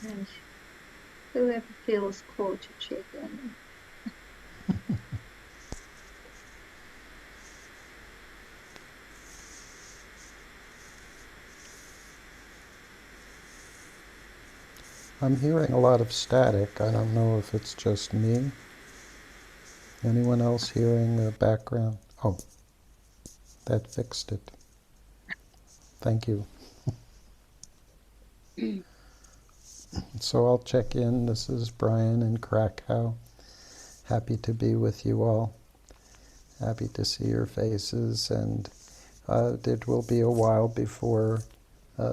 And whoever feels called to check in. I'm hearing a lot of static. I don't know if it's just me. Anyone else hearing the background? Oh, that fixed it. Thank you. So I'll check in. This is Brian in Krakow. Happy to be with you all. Happy to see your faces, and it will be a while before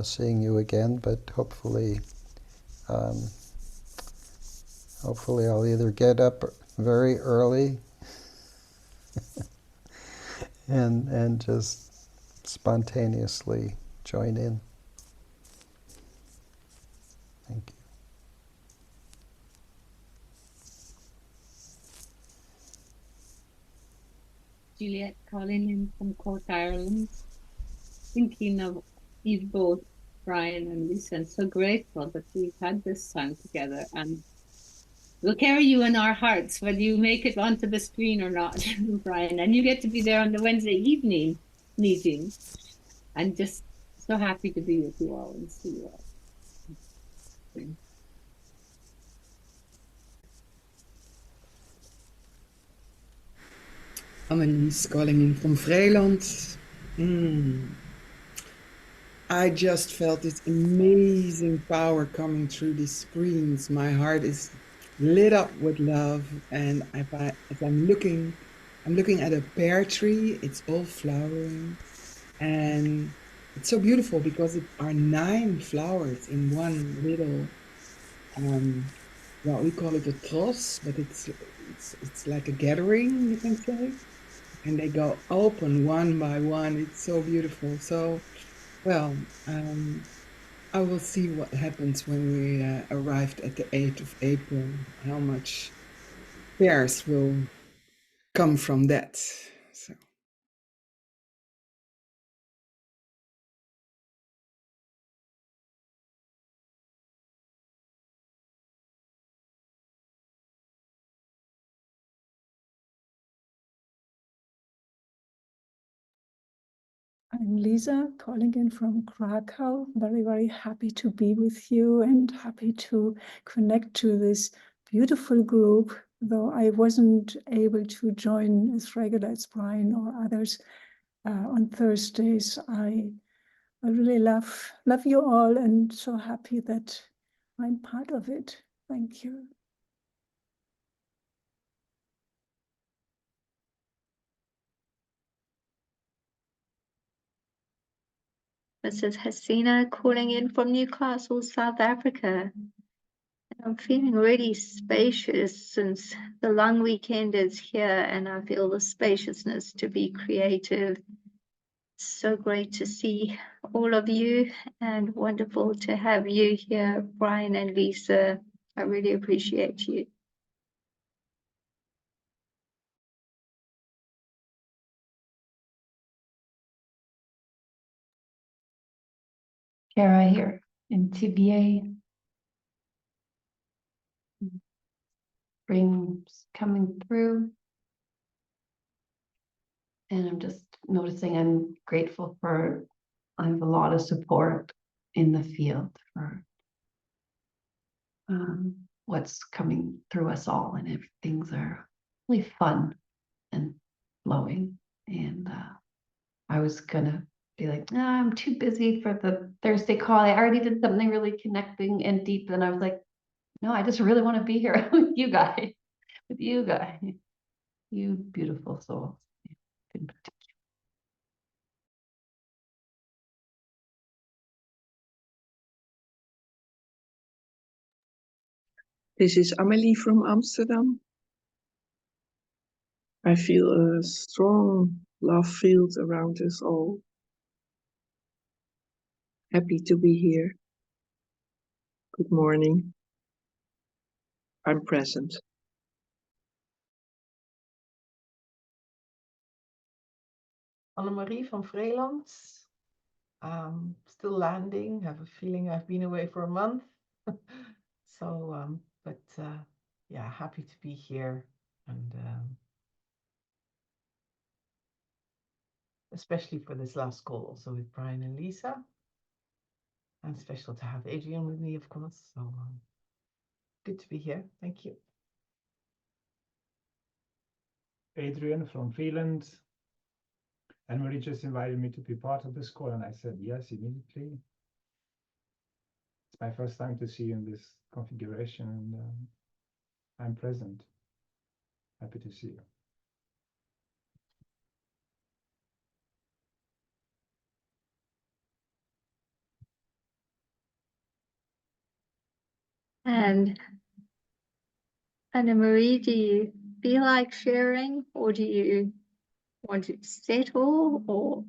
seeing you again, but um, hopefully I'll either get up very early and just spontaneously join in. Thank you. Juliet calling in from Cork, Ireland, thinking of you both, Brian and Lisa, and so grateful that we've had this time together. And we'll carry you in our hearts, whether you make it onto the screen or not, Brian. And you get to be there on the Wednesday evening meeting. I'm just so happy to be with you all and see you all. Annelies calling in from Vreeland. I just felt this amazing power coming through these screens. My heart is lit up with love, and as I'm looking at a pear tree. It's all flowering, and it's so beautiful because it are 9 flowers in one little. Well, we call it a tros, but it's like a gathering, you can say, and they go open one by one. It's so beautiful. So, well, I will see what happens when we arrived at the 8th of April, how much pears will come from that. So. I'm Lisa, calling in from Krakow. Very, very happy to be with you and happy to connect to this beautiful group. Though I wasn't able to join as regular as Brian or others on Thursdays, I really love you all and so happy that I'm part of it. Thank you. This is Hasina calling in from Newcastle, South Africa. I'm feeling really spacious since the long weekend is here, and I feel the spaciousness to be creative. So great to see all of you and wonderful to have you here, Brian and Lisa. I really appreciate you. Kara here in TBA. Spring's coming through. And I'm just noticing I'm grateful for, I have a lot of support in the field for what's coming through us all, and if things are really fun and flowing. And I was gonna be like, nah, I'm too busy for the Thursday call. I already did something really connecting and deep. And I was like, no, I just really want to be here with you guys, you beautiful souls. This is Amelie from Amsterdam. I feel a strong love field around us all. Happy to be here. Good morning. I'm present. Annemarie from Vreeland. Still landing. Have a feeling I've been away for a month. So, yeah, happy to be here, and especially for this last call, also with Brian and Lisa. And special to have Adrian with me, of course. So good to be here. Thank you. Adrian from Finland. Anne-Marie just invited me to be part of this call, and I said yes immediately. It's my first time to see you in this configuration, and I'm present. Happy to see you. And Anna-Marie, do you feel like sharing, or do you want to settle, or?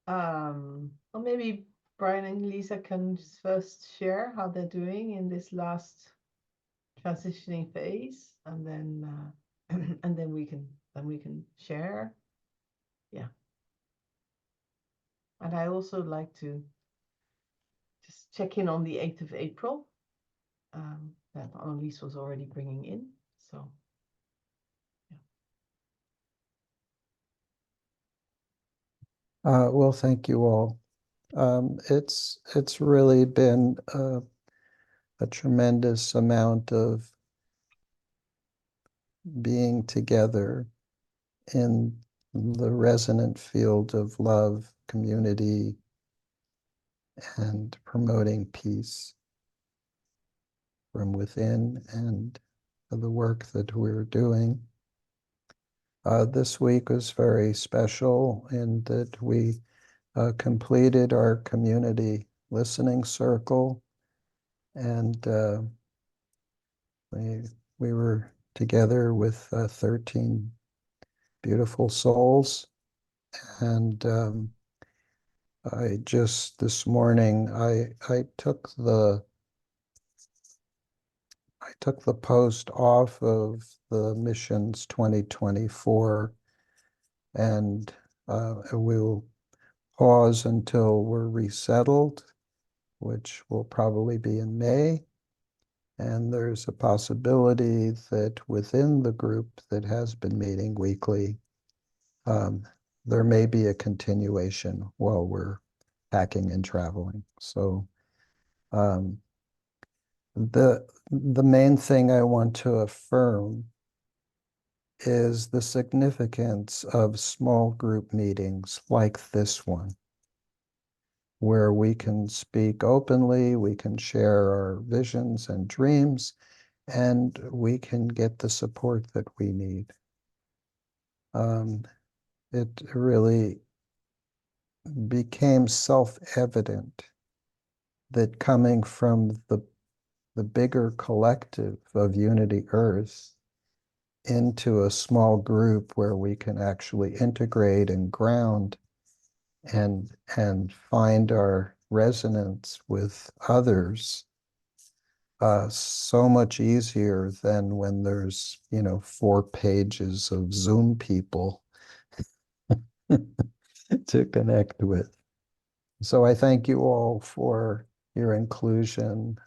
Well, maybe Brian and Lisa can just first share how they're doing in this last transitioning phase, and then and then we can share. Yeah. And I also like to just check in on the 8th of April. That Annelies was already bringing in. So, yeah. Well, thank you all. It's really been a tremendous amount of being together in the resonant field of love, community, and promoting peace from within, and the work that we're doing. This week was very special in that we completed our community listening circle, and we were together with 13 beautiful souls. And I just this morning I took the post off of the Missions 2024, and we'll pause until we're resettled, which will probably be in May. And there's a possibility that within the group that has been meeting weekly, there may be a continuation while we're packing and traveling. So the main thing I want to affirm is the significance of small group meetings like this one, where we can speak openly, we can share our visions and dreams, and we can get the support that we need. It really became self-evident that coming from the bigger collective of Unity Earth into a small group where we can actually integrate and ground and find our resonance with others so much easier than when there's 4 pages of Zoom people to connect with. So I thank you all for your inclusion.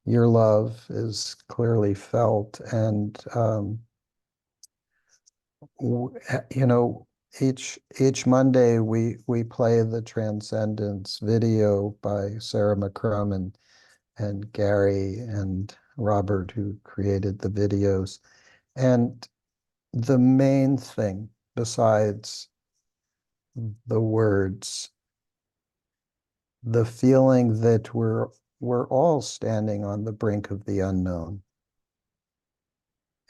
Your love is clearly felt, and each Monday we play the Transcendence video by Sarah McCrum and Gary and Robert, who created the videos. And the main thing, besides the words, the feeling that we're all standing on the brink of the unknown.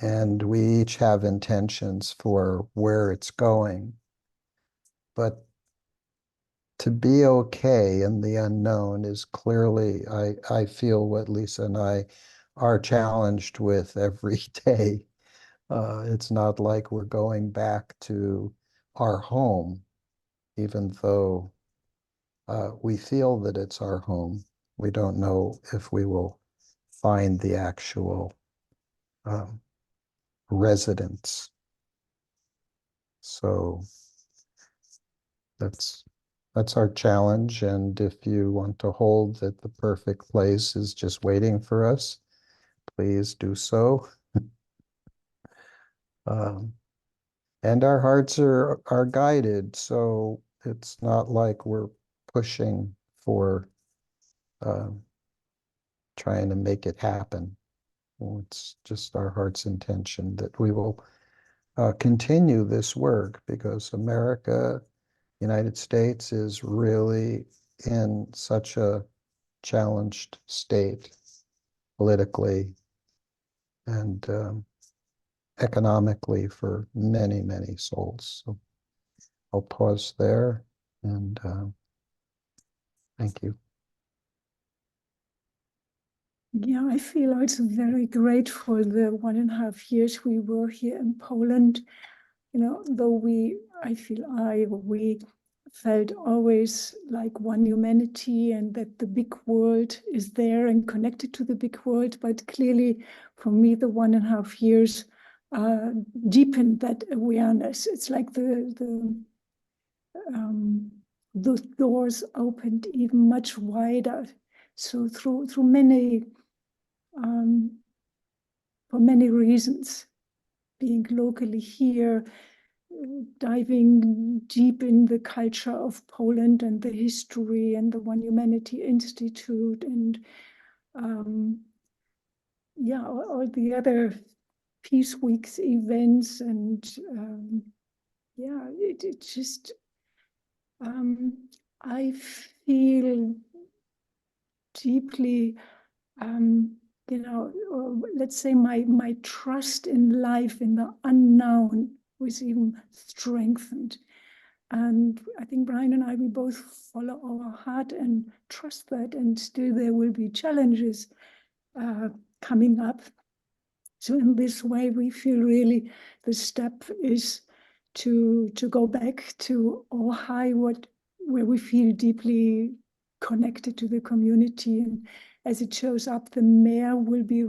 And we each have intentions for where it's going. But to be okay in the unknown is clearly, I feel, what Lisa and I are challenged with every day. It's not like we're going back to our home, even though we feel that it's our home. We don't know if we will find the actual residence. So that's our challenge. And if you want to hold that the perfect place is just waiting for us, please do so. And our hearts are guided, so it's not like we're pushing for trying to make it happen. It's just our heart's intention that we will continue this work, because America, United States, is really in such a challenged state politically and economically for many, many souls. So I'll pause there and thank you. Yeah, I feel also very grateful the 1.5 years we were here in Poland. You know, though we felt always like one humanity and that the big world is there and connected to the big world. But clearly, for me, the 1.5 years deepened that awareness. It's like those doors opened even much wider. So through many, for many reasons, being locally here, diving deep in the culture of Poland and the history and the One Humanity Institute and yeah, all the other Peace Weeks events and yeah, it just I feel deeply you know, or let's say my trust in life, in the unknown, was even strengthened. And I think Brian and I, we both follow our heart and trust that, and still there will be challenges coming up. So in this way, we feel really the step is to go back to Ojai, where we feel deeply connected to the community. And as it shows up, the mayor will be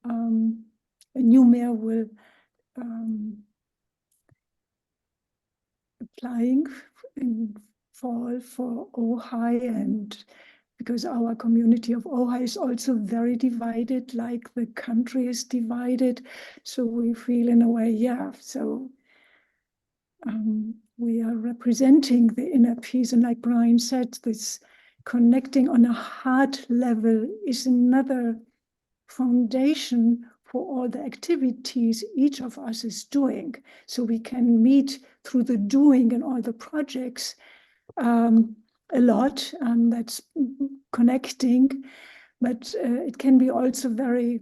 a new mayor will applying in fall for Ojai, and because our community of Ojai is also very divided, like the country is divided. So we feel in a way, yeah, so we are representing the inner peace. And like Brian said, this connecting on a heart level is another foundation for all the activities each of us is doing. So we can meet through the doing and all the projects a lot, that's connecting, but it can be also very,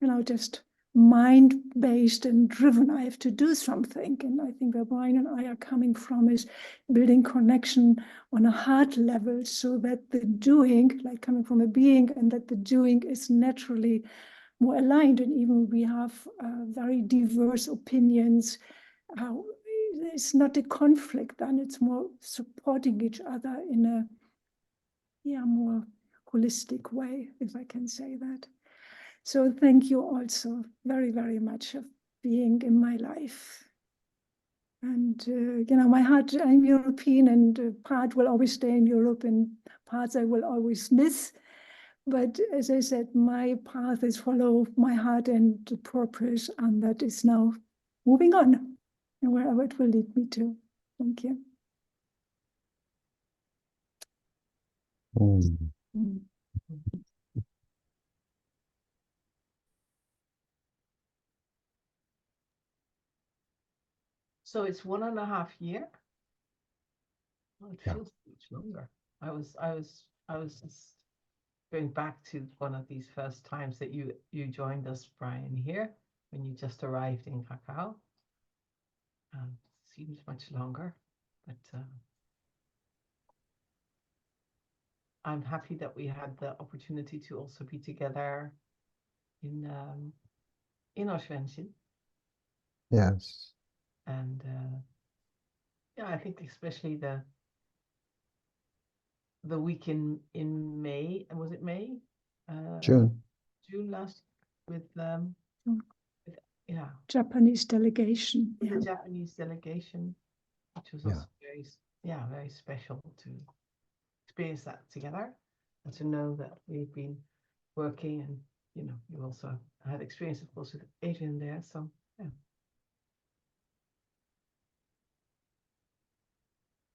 you know, just mind-based and driven. I have to do something. And I think where Brian and I are coming from is building connection on a heart level, so that the doing, like coming from a being, and that the doing is naturally more aligned. And even we have very diverse opinions. It's not a conflict, then it's more supporting each other in a more holistic way, if I can say that. So thank you also very, very much for being in my life. And, you know, my heart, I'm European, and part will always stay in Europe and parts I will always miss. But as I said, my path is follow my heart and the purpose, and that is now moving on, and wherever it will lead me to. Thank you. So it's 1.5 years. Well, it feels much longer. I was just going back to one of these first times that you joined us, Brian, here when you just arrived in Krakow. Seems much longer, but I'm happy that we had the opportunity to also be together in Oświęcim. Yes. And yeah, I think especially the week in May, and was it May? June. June last, with Japanese delegation. The Japanese delegation, which was also very yeah, very special to experience that together and to know that we've been working, and you also had experience, of course, with Adrian there. So yeah,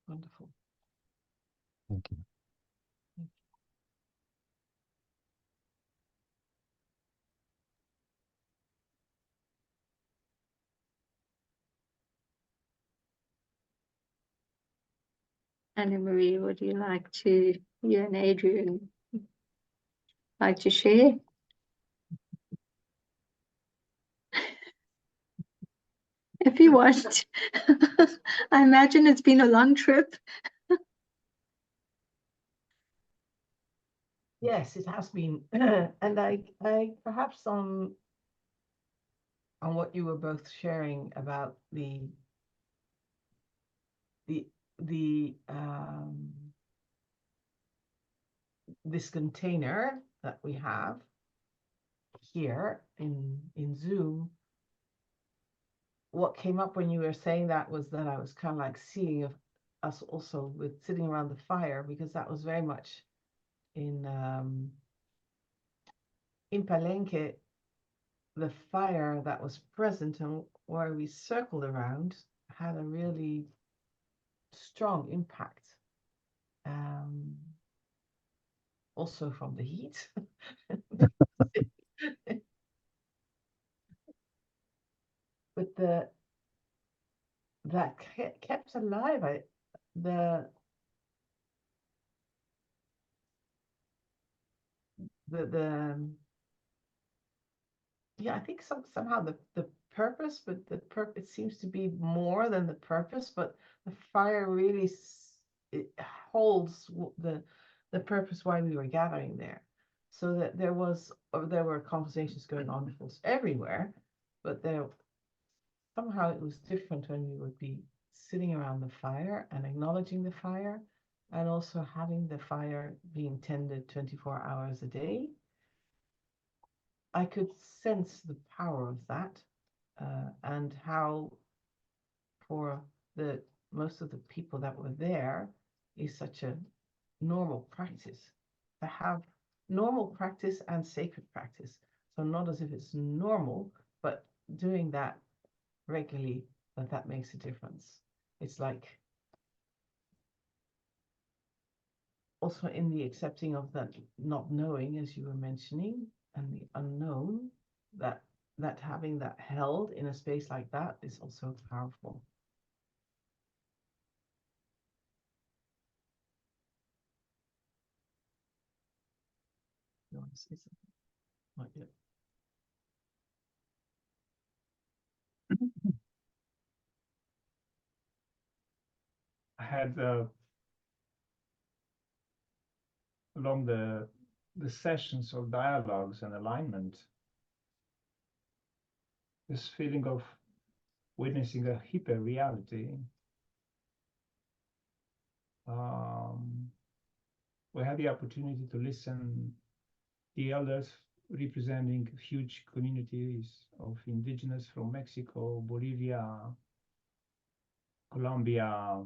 wonderful. Thank you. Anna Marie, would you like to, you and Adrian, like to share? If you want. I imagine it's been a long trip. Yes, it has been, and I perhaps on what you were both sharing about the this container that we have here in Zoom. What came up when you were saying that was that I was kind of like seeing of us also with sitting around the fire, because that was very much in Palenque. The fire that was present and where we circled around had a really strong impact. Also from the heat. But that kept alive the yeah, I think somehow the purpose, but the purpose, it seems to be more than the purpose, but the fire really it holds the purpose why we were gathering there. So that there were conversations going on, of course, everywhere, but somehow it was different when we would be sitting around the fire and acknowledging the fire, and also having the fire being tended 24 hours a day. I could sense the power of that, and how for most of the people that were there is such a normal practice to have normal practice and sacred practice. So not as if it's normal, but doing that regularly, that makes a difference. It's like also in the accepting of that not knowing, as you were mentioning, and the unknown, that having that held in a space like that is also powerful. You want to say something? Not yet. I had along the sessions of dialogues and alignment, this feeling of witnessing a hyper reality. We had the opportunity to listen the elders representing huge communities of indigenous from Mexico, Bolivia, Colombia,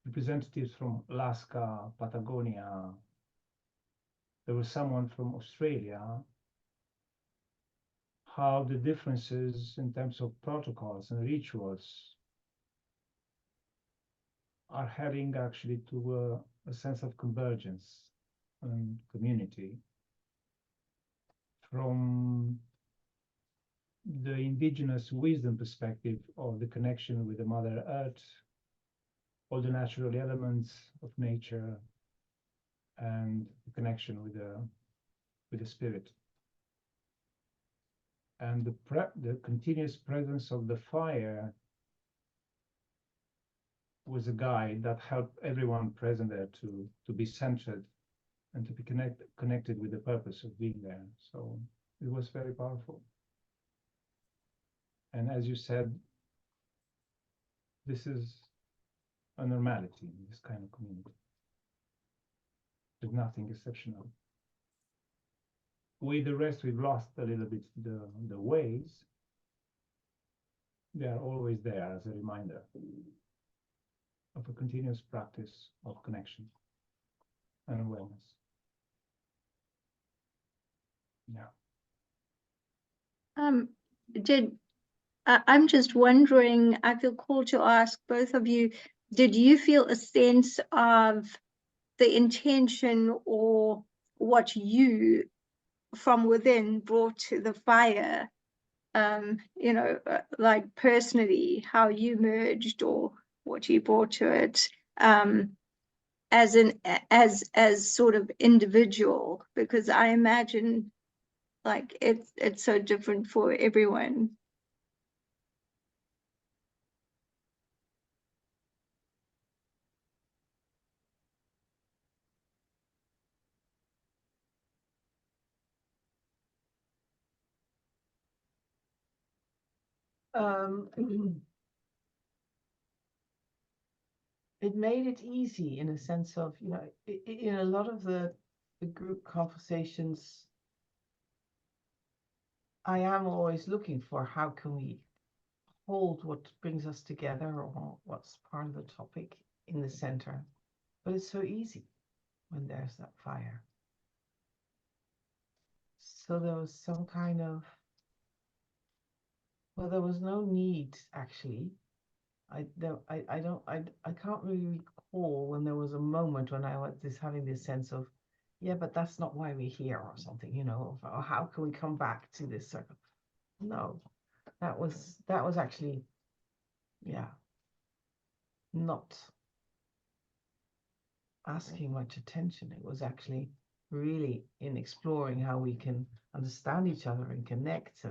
representatives from Alaska, Patagonia. There was someone from Australia. How the differences in terms of protocols and rituals are heading actually to a sense of convergence and community. From the indigenous wisdom perspective of the connection with the Mother Earth, all the natural elements of nature, and the connection with the spirit. And the continuous presence of the fire was a guide that helped everyone present there to be centered and to be connected with the purpose of being there. So it was very powerful. And as you said, this is a normality in this kind of community. There's nothing exceptional. With the rest, we've lost a little bit the ways. They are always there as a reminder. of a continuous practice of connection and awareness. Yeah. I'm just wondering, I feel called to ask both of you, did you feel a sense of the intention or what you from within brought to the fire? Like personally, how you merged or what you brought to it, as sort of individual, because I imagine like it's so different for everyone. It made it easy in a sense of, in a lot of the group conversations, I am always looking for how can we hold what brings us together or what's part of the topic in the center. But it's so easy when there's that fire. So there was some kind of, well, there was no need actually. I can't really recall when there was a moment when I was having this sense of, yeah, but that's not why we're here or something, or how can we come back to this circle? No, that was actually, yeah, not asking much attention. It was actually really in exploring how we can understand each other and connect,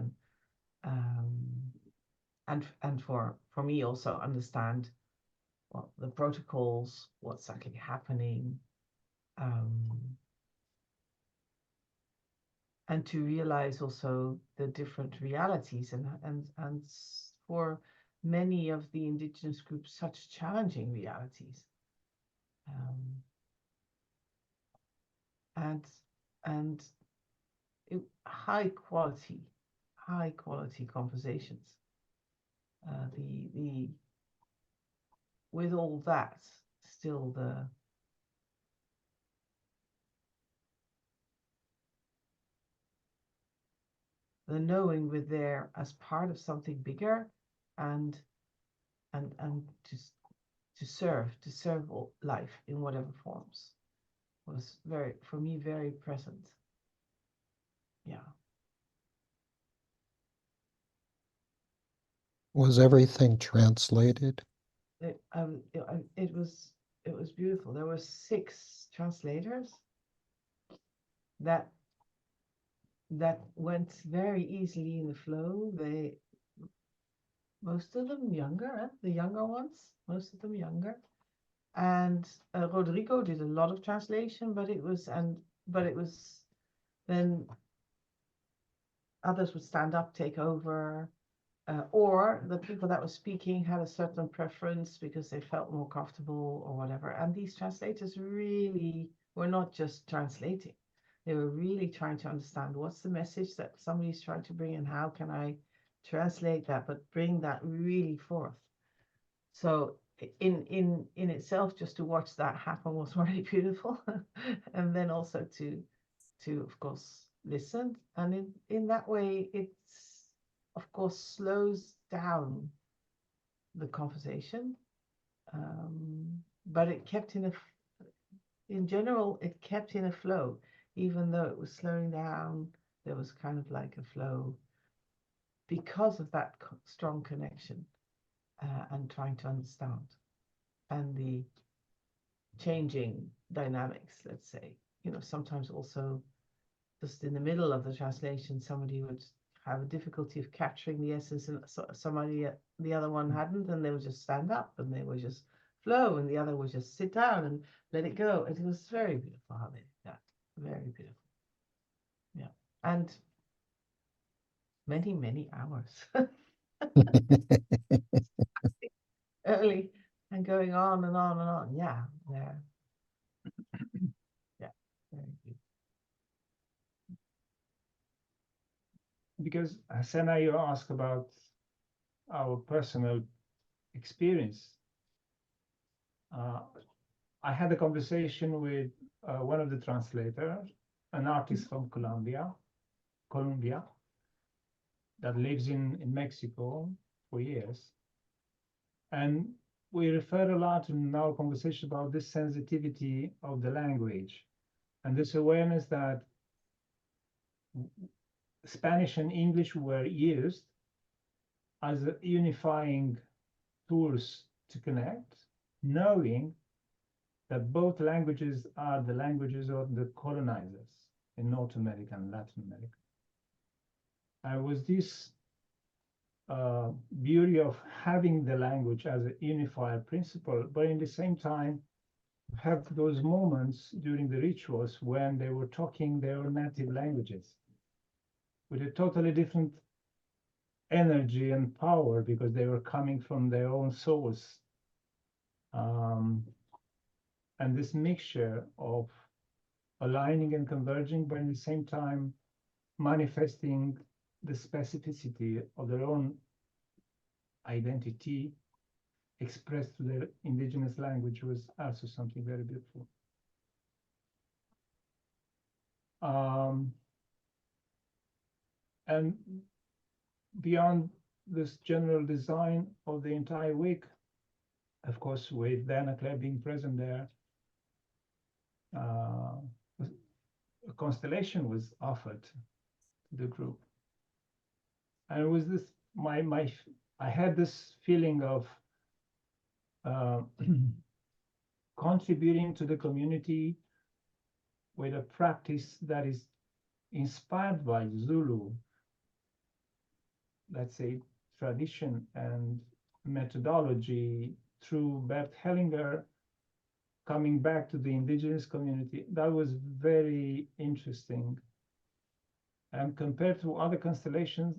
and for me also understand the protocols, what's actually happening, and to realize also the different realities and for many of the indigenous groups, such challenging realities, and high quality conversations. The with all that, still the knowing we're there as part of something bigger, and to serve all life in whatever forms, was for me very present. Yeah. Was everything translated? It was beautiful. There were 6 translators that went very easily in the flow. Most of them younger, the younger ones, most of them younger. And Rodrigo did a lot of translation, but it was then others would stand up, take over, or the people that were speaking had a certain preference because they felt more comfortable or whatever. And these translators really were not just translating. They were really trying to understand what's the message that somebody's trying to bring and how can I translate that, but bring that really forth. So in itself, just to watch that happen was really beautiful. And then also to of course listen, and in that way it's of course slows down the conversation, but it kept in general it kept in a flow. Even though it was slowing down, there was kind of like a flow because of that strong connection, and trying to understand, and the changing dynamics, let's say. Sometimes also just in the middle of the translation, somebody would have a difficulty of capturing the essence, and the other one hadn't, and they would just stand up and they would just flow, and the other would just sit down and let it go. It was very beautiful how they did that. Very beautiful. Yeah. And many hours. Early and going on and on and on. Yeah. Yeah. Yeah. Very good. Because Hasena, you asked about our personal experience. I had a conversation with one of the translators, an artist from Colombia, that lives in Mexico for years. And we refer a lot in our conversation about this sensitivity of the language and this awareness that Spanish and English were used as unifying tools to connect, knowing that both languages are the languages of the colonizers in North America and Latin America. And was this beauty of having the language as a unified principle, but in the same time, have those moments during the rituals when they were talking their native languages with a totally different energy and power because they were coming from their own souls. And this mixture of aligning and converging, but at the same time manifesting the specificity of their own identity expressed through their indigenous language was also something very beautiful. And beyond this general design of the entire week, of course, with Diana Claire being present there, a constellation was offered to the group. And it was this, I had this feeling of contributing to the community with a practice that is inspired by Zulu, let's say, tradition and methodology through Bert Hellinger, coming back to the indigenous community. That was very interesting. And compared to other constellations,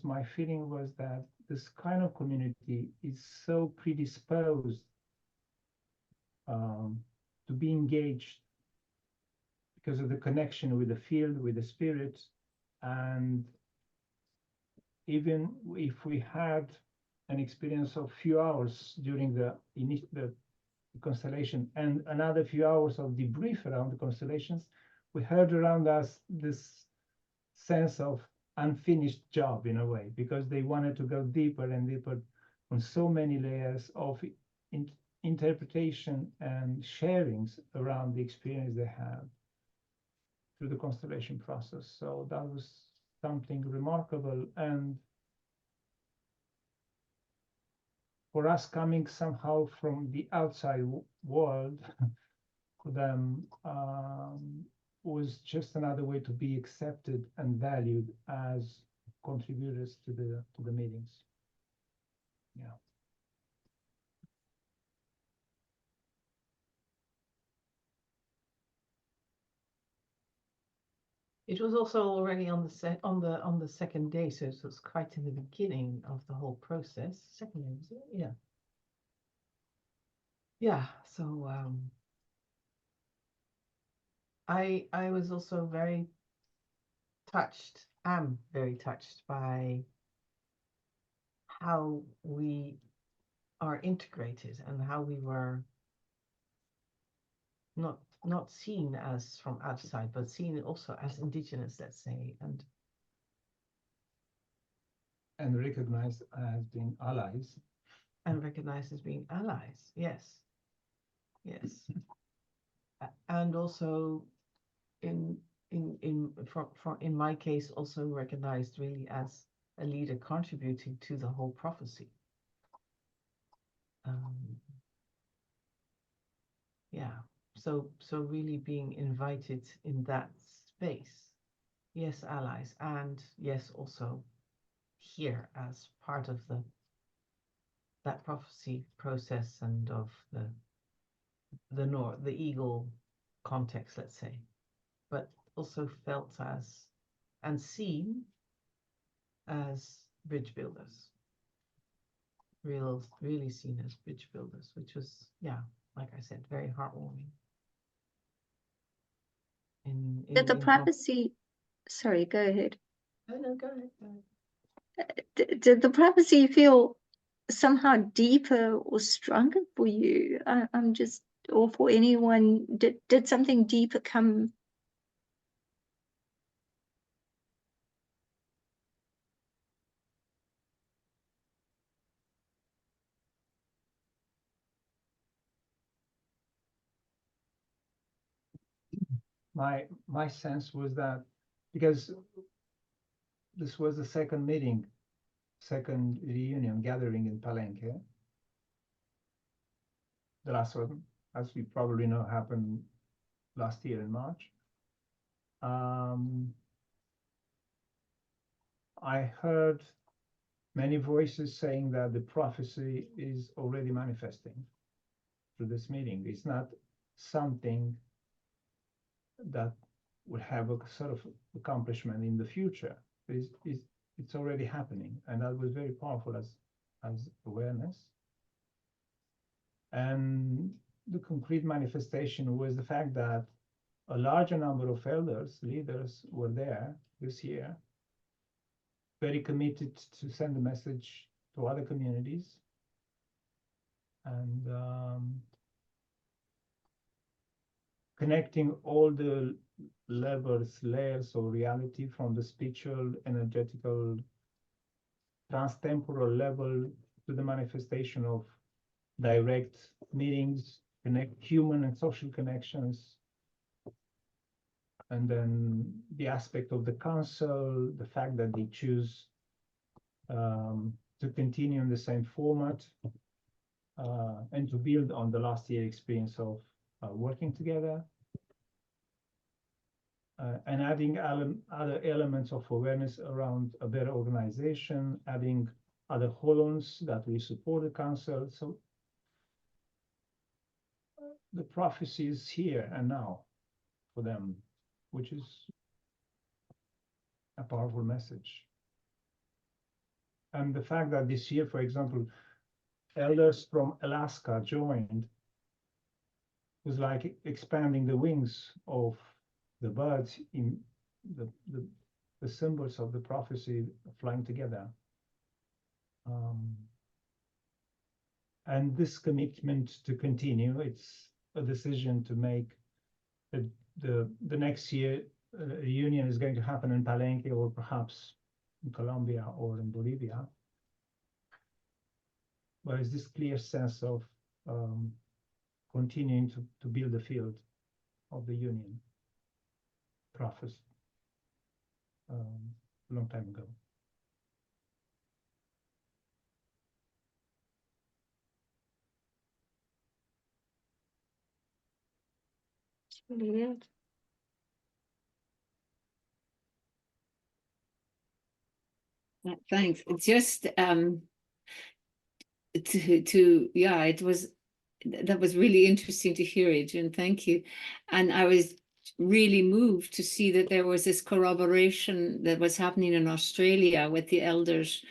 my feeling was that this kind of community is so predisposed to be engaged because of the connection with the field, with the spirit. And even if we had an experience of few hours during the constellation and another few hours of debrief around the constellations, we heard around us this sense of unfinished job in a way, because they wanted to go deeper and deeper on so many layers of interpretation and sharings around the experience they had through the constellation process. So that was something remarkable. And for us coming somehow from the outside world, for them was just another way to be accepted and valued as contributors to the meetings. Yeah. It was also already on the second day, so it was quite in the beginning of the whole process. Second day, was it? Yeah. Yeah. So I was also very touched. Am very touched by how we are integrated and how we were not seen as from outside, but seen also as indigenous, let's say, and recognized as being allies. And recognized as being allies. Yes. Yes. And also in my case, also recognized really as a leader contributing to the whole prophecy. Yeah. So really being invited in that space. Yes, allies, and yes, also here as part of that prophecy process and of the eagle context, let's say, but also felt as and seen as bridge builders. Really seen as bridge builders, which was, yeah, like I said, very heartwarming. Did the prophecy, sorry, go ahead. No, go ahead. Did the prophecy feel somehow deeper or stronger for you? I'm just, or for anyone, did something deeper come? My sense was that because this was the second meeting, second reunion gathering in Palenque. The last one, as we probably know, happened last year in March. I heard many voices saying that the prophecy is already manifesting through this meeting. It's not something that will have a sort of accomplishment in the future. It's already happening, and that was very powerful as awareness. And the concrete manifestation was the fact that a larger number of elders, leaders were there this year, very committed to send a message to other communities. And connecting all the layers of reality from the spiritual, energetical, trans-temporal level to the manifestation of direct meetings, connect human and social connections. And then the aspect of the council, the fact that they choose to continue in the same format and to build on the last year experience of working together. And adding other elements of awareness around a better organization, adding other holons that we support the council. So the prophecy is here and now for them, which is a powerful message. And the fact that this year, for example, elders from Alaska joined was like expanding the wings of the birds in the symbols of the prophecy flying together. And this commitment to continue, it's a decision to make. The next year reunion is going to happen in Palenque or perhaps in Colombia or in Bolivia. But it's this clear sense of continuing to build the field of the union prophecy a long time ago. Brilliant. Thanks. It's just yeah, it was, that was really interesting to hear, Adrian. Thank you. And I was really moved to see that there was this corroboration that was happening in Australia with the elders,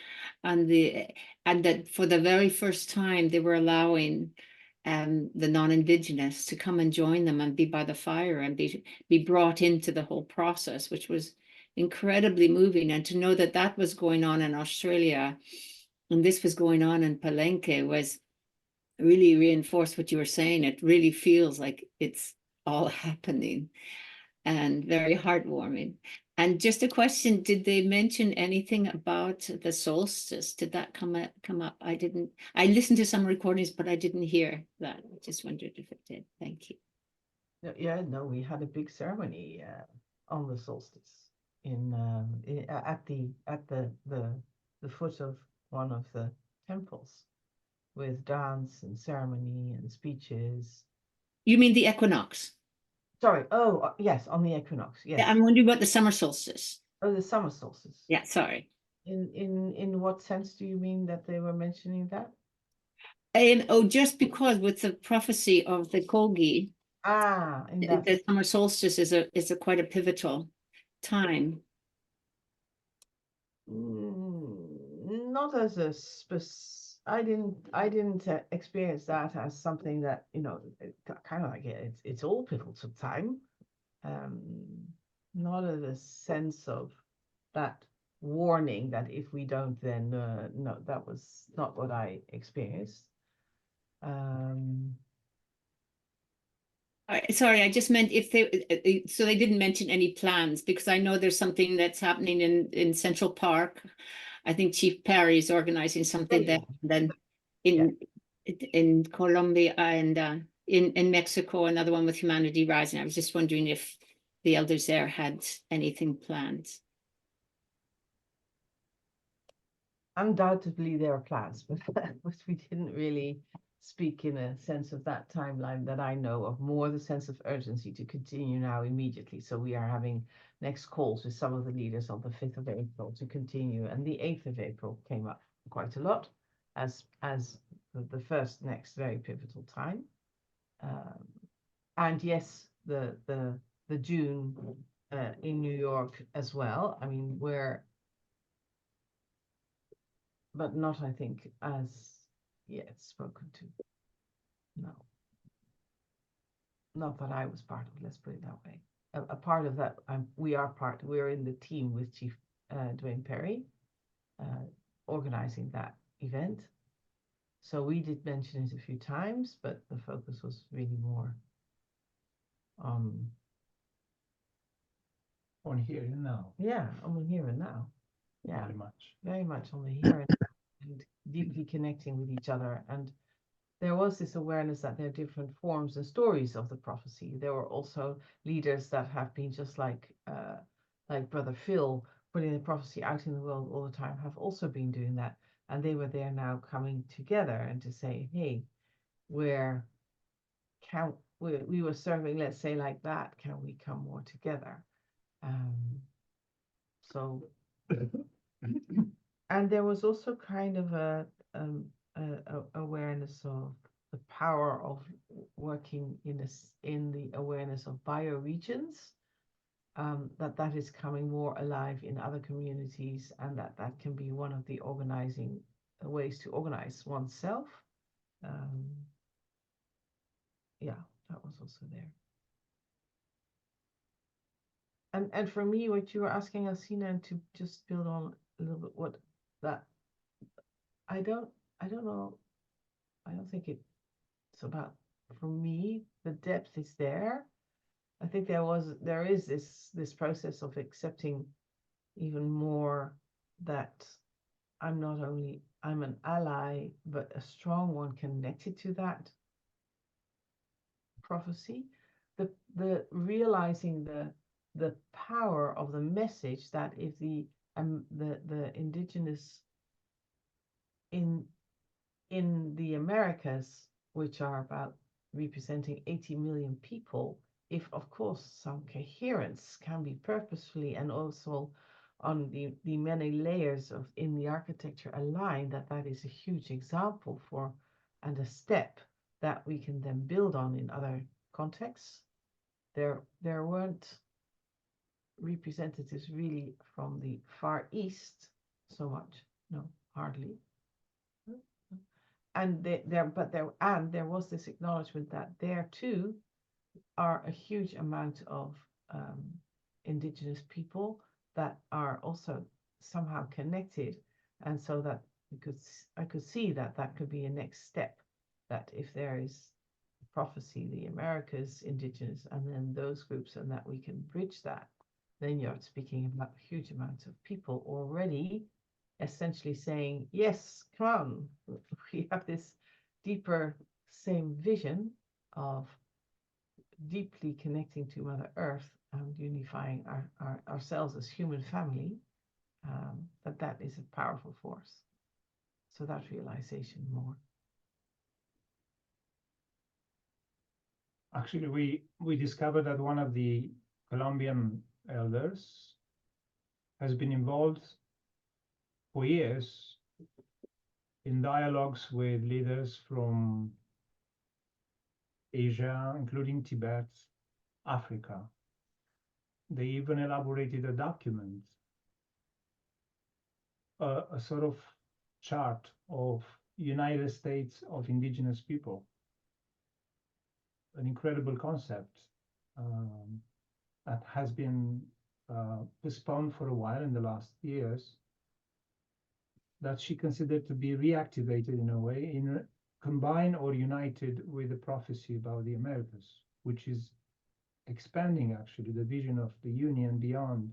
and that for the very first time they were allowing the non-Indigenous to come and join them and be by the fire and be brought into the whole process, which was incredibly moving. And to know that that was going on in Australia and this was going on in Palenque was really reinforced what you were saying. It really feels like it's all happening and very heartwarming. And just a question, did they mention anything about the solstice? Did that come up? I listened to some recordings, but I didn't hear that. I just wondered if it did. Thank you. Yeah, no, we had a big ceremony on the solstice at the foot of one of the temples, with dance and ceremony and speeches. You mean the equinox? Sorry. Oh, yes, on the equinox. Yes. Yeah, I'm wondering about the summer solstice. Oh, the summer solstice. Yeah, sorry. In what sense do you mean that they were mentioning that? Just because with the prophecy of the Kogi, the summer solstice is a quite a pivotal time. Not as a I didn't experience that as something that, you know, kind of like it's all pivotal time. Not as a sense of that warning that if we don't, then no, that was not what I experienced. Sorry, I just meant if they, so they didn't mention any plans, because I know there's something that's happening in Central Park. I think Chief Perry is organizing something yeah. there. Then in Colombia and in Mexico, another one with Humanity Rising. I was just wondering if the elders there had anything planned. Undoubtedly there are plans, but we didn't really speak in a sense of that timeline that I know of, more the sense of urgency to continue now immediately. So we are having next calls with some of the leaders on the 5th of April to continue, and the 8th of April came up quite a lot as the first next very pivotal time. And yes, the June in New York as well. I mean, but not, I think, as yet spoken to. No. Not that I was part of, let's put it that way. A part of that, we're in the team with Chief Dwayne Perry, organizing that event. So we did mention it a few times, but the focus was really more on here and now. Yeah, on the here and now. Yeah, Very very much much. on the here and now, and deeply connecting with each other. And there was this awareness that there are different forms and stories of the prophecy. There were also leaders that have been just like Brother Phil, putting the prophecy out in the world all the time, have also been doing that. And they were there now coming together and to say, hey, we were serving, let's say, like that, can we come more together? So, and there was also kind of a awareness of the power of working in the awareness of bioregions, that is coming more alive in other communities, and that can be one of the organizing ways to organize oneself. Yeah, that was also there. And for me, what you were asking, Alcina, and to just build on a little bit what that, I don't know. I don't think it's about, for me, the depth is there. I think there is this process of accepting even more that I'm an ally, but a strong one connected to that prophecy. The realizing the power of the message that if the indigenous in the Americas, which are about representing 80 million people, if of course some coherence can be purposefully and also on the many layers of in the architecture aligned, that is a huge example for and a step that we can then build on in other contexts. There weren't representatives really from the Far East so much, no, hardly. And there was this acknowledgement that there too are a huge amount of indigenous people that are also somehow connected, and so that I could see that could be a next step, that if there is prophecy, the Americas, indigenous, and then those groups, and that we can bridge that, then you're speaking about huge amounts of people already essentially saying, yes, come on, we have this deeper same vision of deeply connecting to Mother Earth and unifying ourselves as human family, that is a powerful force. So that realization more. Actually, we discovered that one of the Colombian elders has been involved for years in dialogues with leaders from Asia, including Tibet, Africa. They even elaborated a document, a sort of chart of United States of Indigenous People. An incredible concept that has been postponed for a while in the last years, that she considered to be reactivated in a way, combined or united with the prophecy about the Americas, which is expanding actually the vision of the Union beyond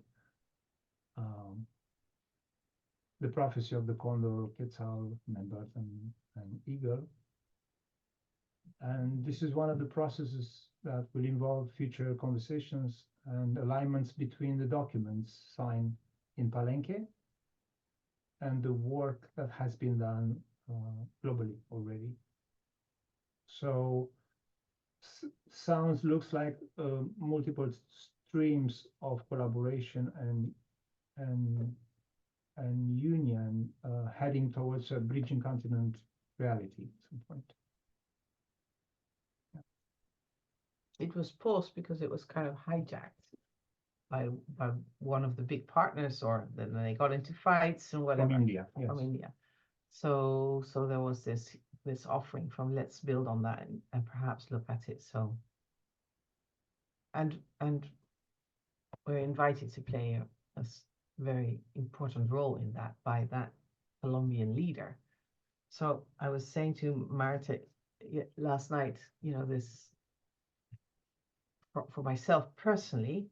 the prophecy of the Condor, Quetzal, Membert, and Eagle. And this is one of the processes that will involve future conversations and alignments between the documents signed in Palenque and the work that has been done globally already. So looks like multiple streams of collaboration and union heading towards a bridging continent reality at some point. It was paused because it was kind of hijacked by one of the big partners, or then they got into fights and whatever. From India, yes. From India. So there was this offering from let's build on that and perhaps look at it. So and we're invited to play a very important role in that by that Colombian leader. So I was saying to Marta last night, you know, this for myself personally,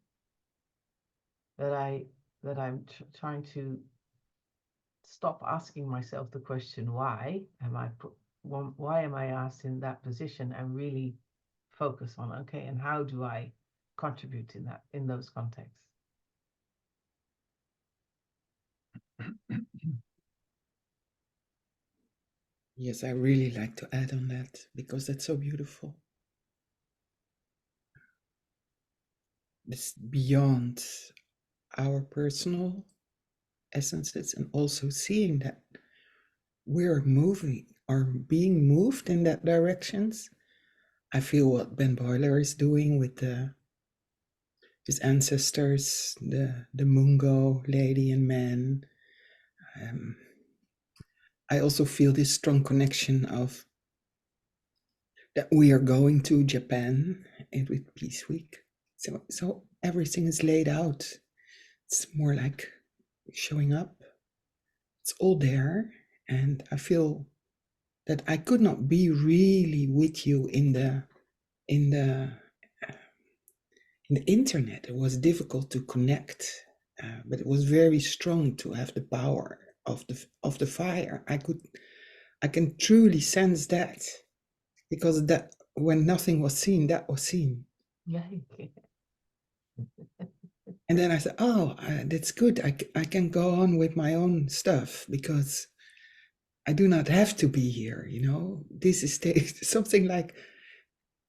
that I'm trying to stop asking myself the question, why am I asked in that position, and really focus on, okay, and how do I contribute in those contexts? Yes, I really like to add on that because that's so beautiful. It's beyond our personal essences, and also seeing that we're moving or being moved in that directions. I feel what Ben Boiler is doing with his ancestors, the Mungo lady and man. I also feel this strong connection of that we are going to Japan and with Peace Week. So everything is laid out. It's more like showing up. It's all there, and I feel that I could not be really with you in the internet. It was difficult to connect, but it was very strong to have the power of the fire. I can truly sense that, because that when nothing was seen, that was seen. Yeah. And then I said, oh, that's good. I can go on with my own stuff because I do not have to be here, you know. This is something like,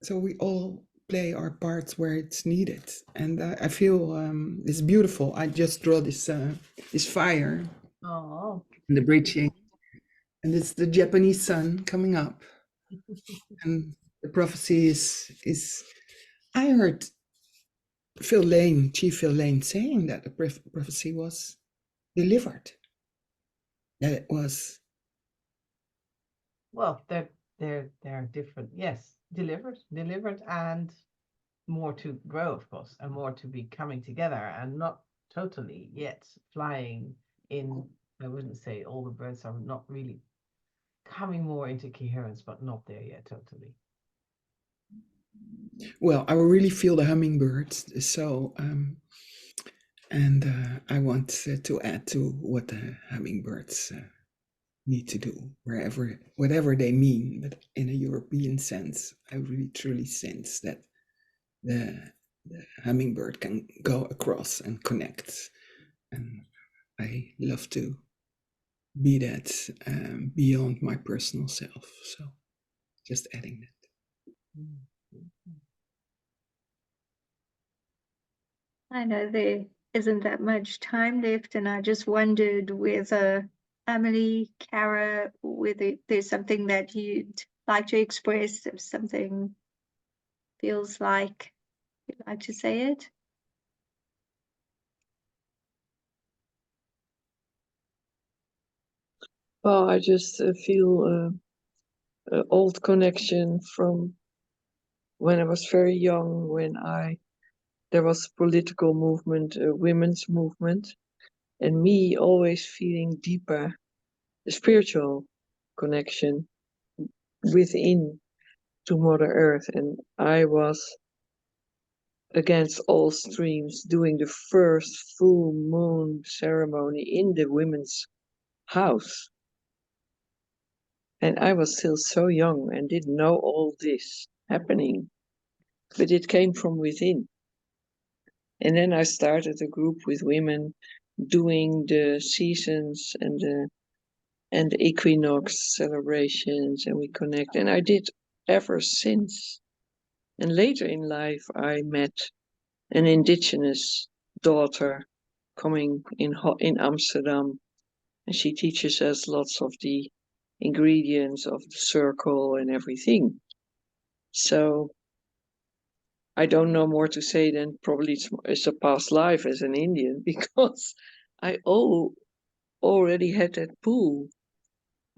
so we all play our parts where it's needed. And I feel it's beautiful. I just draw this fire. Oh. And the bridging. And it's the Japanese sun coming up. And the prophecy is I heard Chief Phil Lane saying that the prophecy was delivered. That it was. Well, they're different. Yes, delivered, and more to grow, of course, and more to be coming together, and not totally yet flying in. I wouldn't say all the birds are not really coming more into coherence, but not there yet totally. Well, I really feel the hummingbirds. So, and I want to add to what the hummingbirds need to do, whatever they mean, but in a European sense, I really truly sense that the hummingbird can go across and connect. And I love to be that beyond my personal self. So just adding that. I know there isn't that much time left, and I just wondered whether Amelie, Cara, whether there's something that you'd like to express, if something feels like you'd like to say it. Well, I just feel an old connection from when I was very young, when I there was a political movement, a women's movement, and me always feeling deeper, the spiritual connection within to Mother Earth. And I was against all streams doing the first full moon ceremony in the women's house. And I was still so young and didn't know all this happening, but it came from within. And then I started a group with women doing the seasons and the equinox celebrations, and we connect. And I did ever since. And later in life, I met an indigenous daughter coming in Amsterdam, and she teaches us lots of the ingredients of the circle and everything. So I don't know more to say than probably it's a past life as an Indian, because I already had that pool.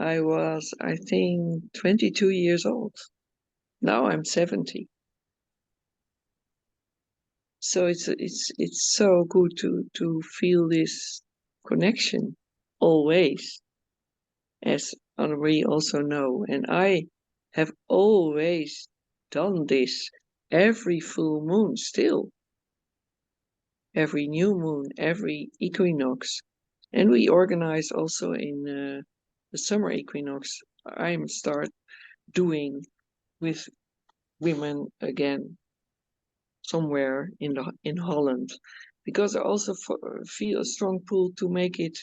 I was, I think, 22 years old. Now I'm 70. So it's so good to feel this connection always, as Anne-Marie also know. And I have always done this every full moon still, every new moon, every equinox. And we organize also in the summer equinox. I'm start doing with women again somewhere in Holland, because I also feel a strong pull to make it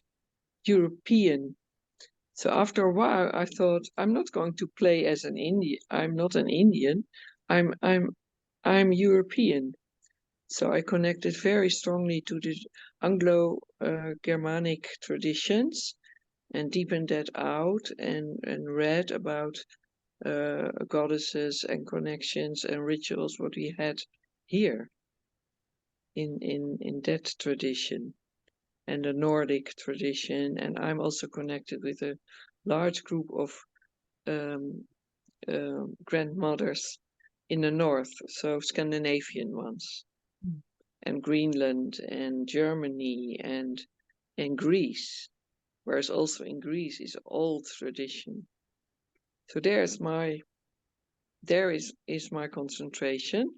European. So after a while, I thought, I'm not going to play as an Indian. I'm not an Indian. I'm European. So I connected very strongly to the Anglo-Germanic traditions and deepened that out and read about goddesses and connections and rituals what we had here in that tradition and the Nordic tradition. And I'm also connected with a large group of grandmothers in the north, so Scandinavian ones, and Greenland and Germany and Greece, whereas also in Greece is old tradition. So there is my concentration.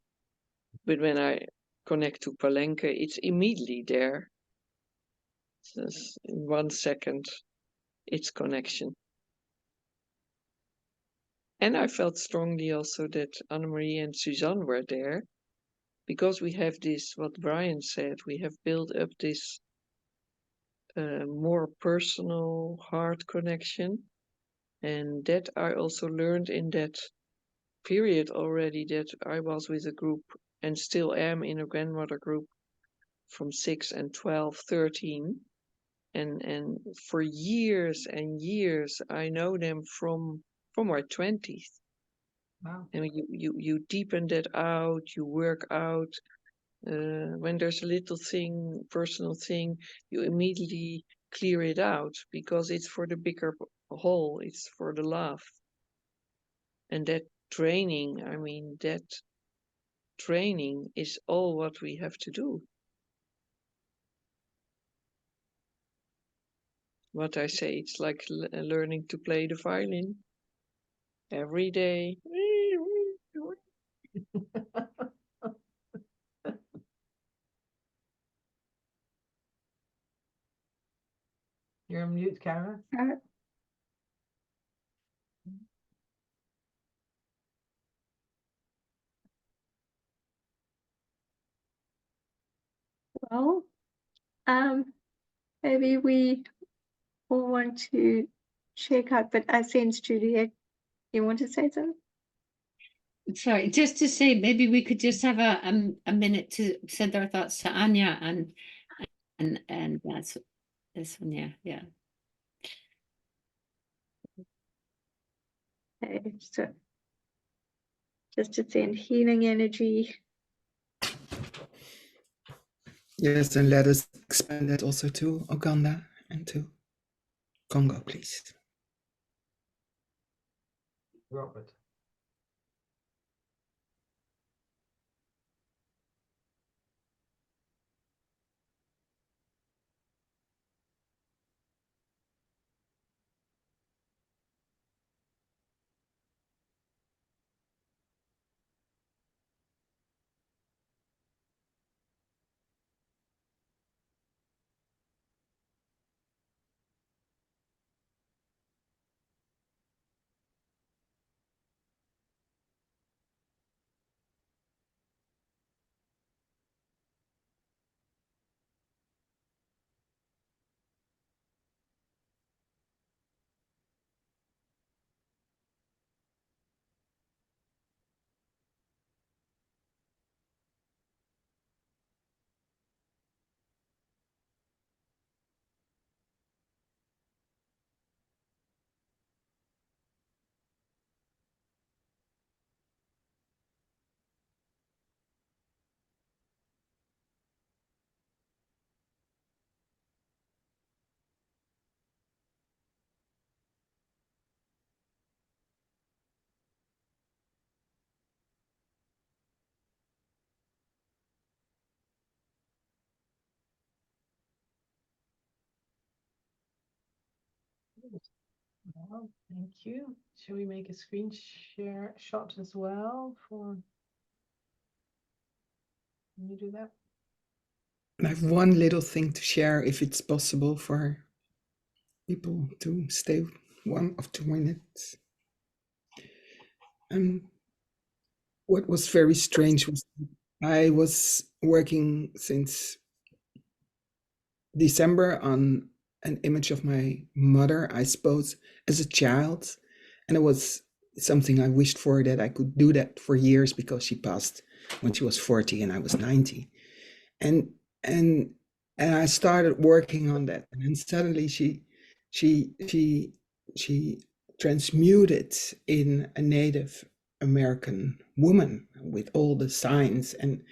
But when I connect to Palenque, it's immediately there. So in 1 second, it's connection. And I felt strongly also that Anne-Marie and Suzanne were there, because we have this, what Brian said, we have built up this more personal heart connection. And that I also learned in that period already, that I was with a group and still am in a grandmother group from 6 and 12, 13. And for years and years, I know them from our 20s. Wow. And you deepen that out, you work out. When there's a little thing, personal thing, you immediately clear it out, because it's for the bigger whole, it's for the love. And that training is all what we have to do. What I say, it's like learning to play the violin every day. You're on mute, Karen. Well, maybe we all want to check out, but I sense Juliet, you want to say something? Sorry, just to say, maybe we could just have a minute to send our thoughts to Anya and that's this one, yeah. Okay, so just to send healing energy. Yes, and let us expand that also to Uganda and to Congo, please. Robert. Well, thank you. Shall we make a screen share shot as well for? Can you do that? I have one little thing to share, if it's possible for people to stay 1 or 2 minutes. What was very strange was I was working since December on an image of my mother, I suppose, as a child. And it was something I wished for, that I could do that for years, because she passed when she was 40 and I was 90. And I started working on that. And then suddenly she transmuted in a Native American woman with all the signs, and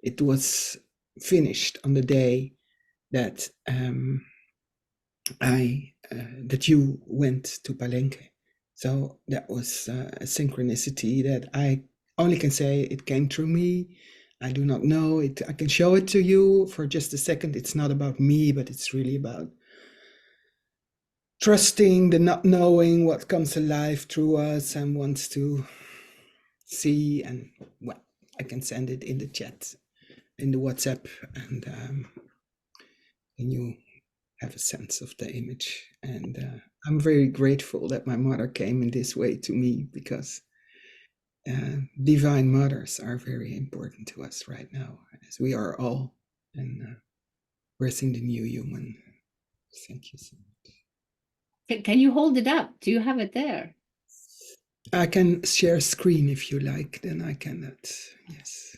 it was finished on the day that that you went to Palenque. So that was a synchronicity that I only can say it came through me. I do not know it. I can show it to you for just a second. It's not about me, but it's really about trusting the not knowing, what comes alive through us and wants to see. And well, I can send it in the chat, in the WhatsApp, and you have a sense of the image. And I'm very grateful that my mother came in this way to me, because divine mothers are very important to us right now, as we are all, and birthing the new human. Thank you so much. Can you hold it up? Do you have it there? I can share screen if you like, then I cannot. Yes.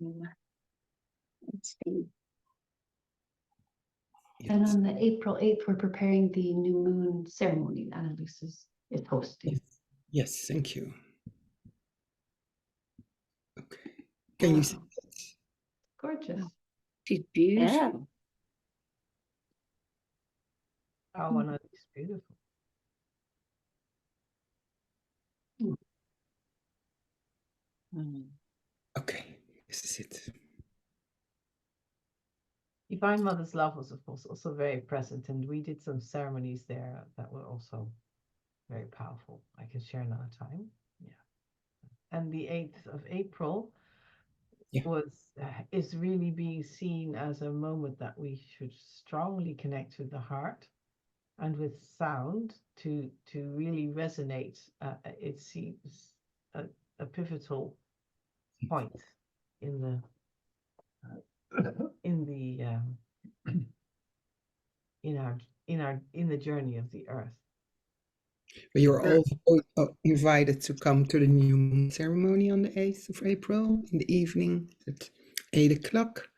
Let's see. And Yes. on the April 8th, we're preparing the new moon ceremony. Annalise is hosting. Yes, thank you. Okay. Can you see Wow. that? Gorgeous. She's beautiful. Oh, no, it's beautiful. Okay, this is it. Divine Mother's love was, of course, also very present, and we did some ceremonies there that were also very powerful. I can share another time. Yeah. And the 8th of April is really being seen as a moment that we should strongly connect with the heart and with sound to really resonate. It seems a pivotal point in the in the journey of the earth. You're all invited to come to the new moon ceremony on the 8th of April in the evening at 8 o'clock.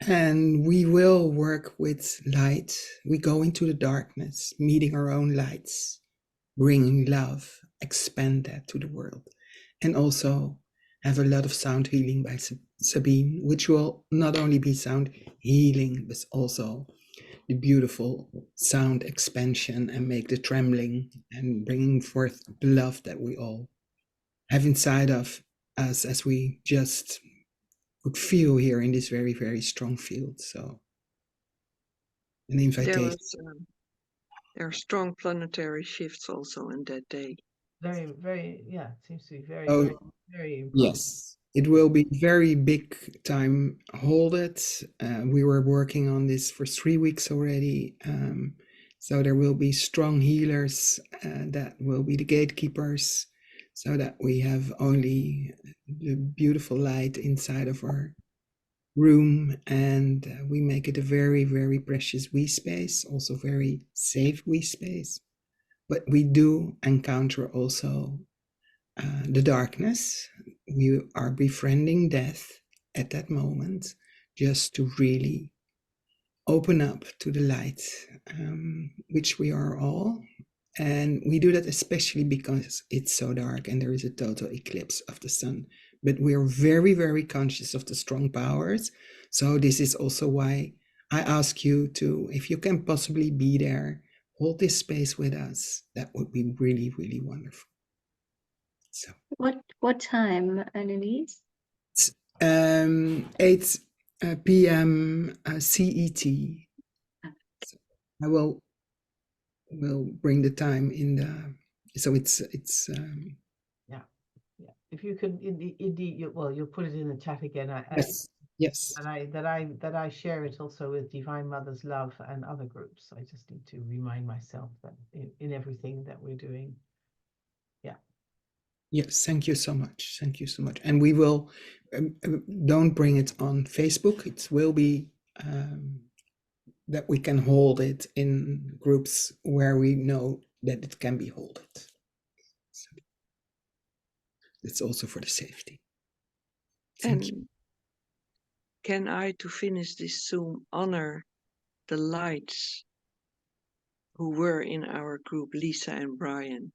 And we will work with light. We go into the darkness, meeting our own lights, bringing love, expand that to the world. And also have a lot of sound healing by Sabine, which will not only be sound healing, but also the beautiful sound expansion, and make the trembling and bringing forth the love that we all have inside of us, as we just would feel here in this very, very strong field. So an invitation. There are strong planetary shifts also in that day. Very, very, yeah, it seems to be very, Oh, very, very important. yes, it will be very big time. Hold it. We were working on this for 3 weeks already. So there will be strong healers that will be the gatekeepers, so that we have only the beautiful light inside of our room, and we make it a very, very precious we space, also very safe we space. But we do encounter also the darkness. We are befriending death at that moment, just to really open up to the light, which we are all. And we do that especially because it's so dark and there is a total eclipse of the sun. But we are very, very conscious of the strong powers. So this is also why I ask you to, if you can possibly be there, hold this space with us. That would be really, really wonderful. So What time, Annalise? 8 p.m. CET. So I will we'll bring the time in the. So it's Yeah. If you could, indeed, you'll put it in the chat again. yes. That I share it also with Divine Mother's Love and other groups. I just need to remind myself that in everything that we're doing. Yeah. Yes, thank you so much. Thank you so much. And we will don't bring it on Facebook. It will be that we can hold it in groups where we know that it can be held. So it's also for the safety. Thank you. Can I, to finish this Zoom, honor the lights who were in our group, Lisa and Brian,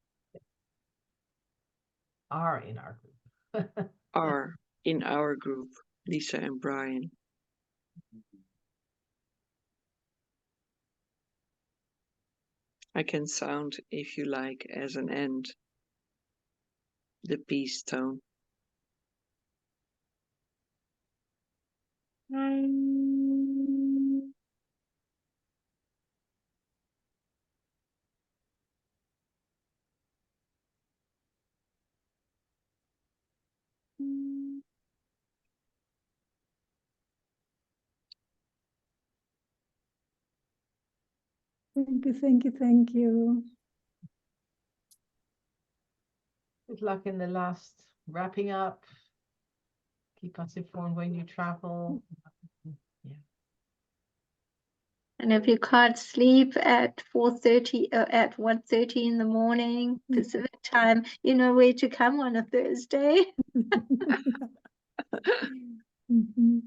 Are in our group. are in our group, Lisa and Brian. I can sound, if you like, as an end, the peace tone. Thank you, thank you, thank you. Good luck in the last wrapping up. Keep us informed when you travel. Yeah. And if you can't sleep at 4:30 or at 1:30 in the morning Pacific time, you know where to come on a Thursday. Mhm.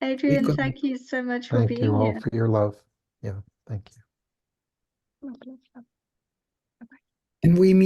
Adrian, thank you so much for Thank being you all here. for your love. Yeah, thank you. Love, love, love. And we meet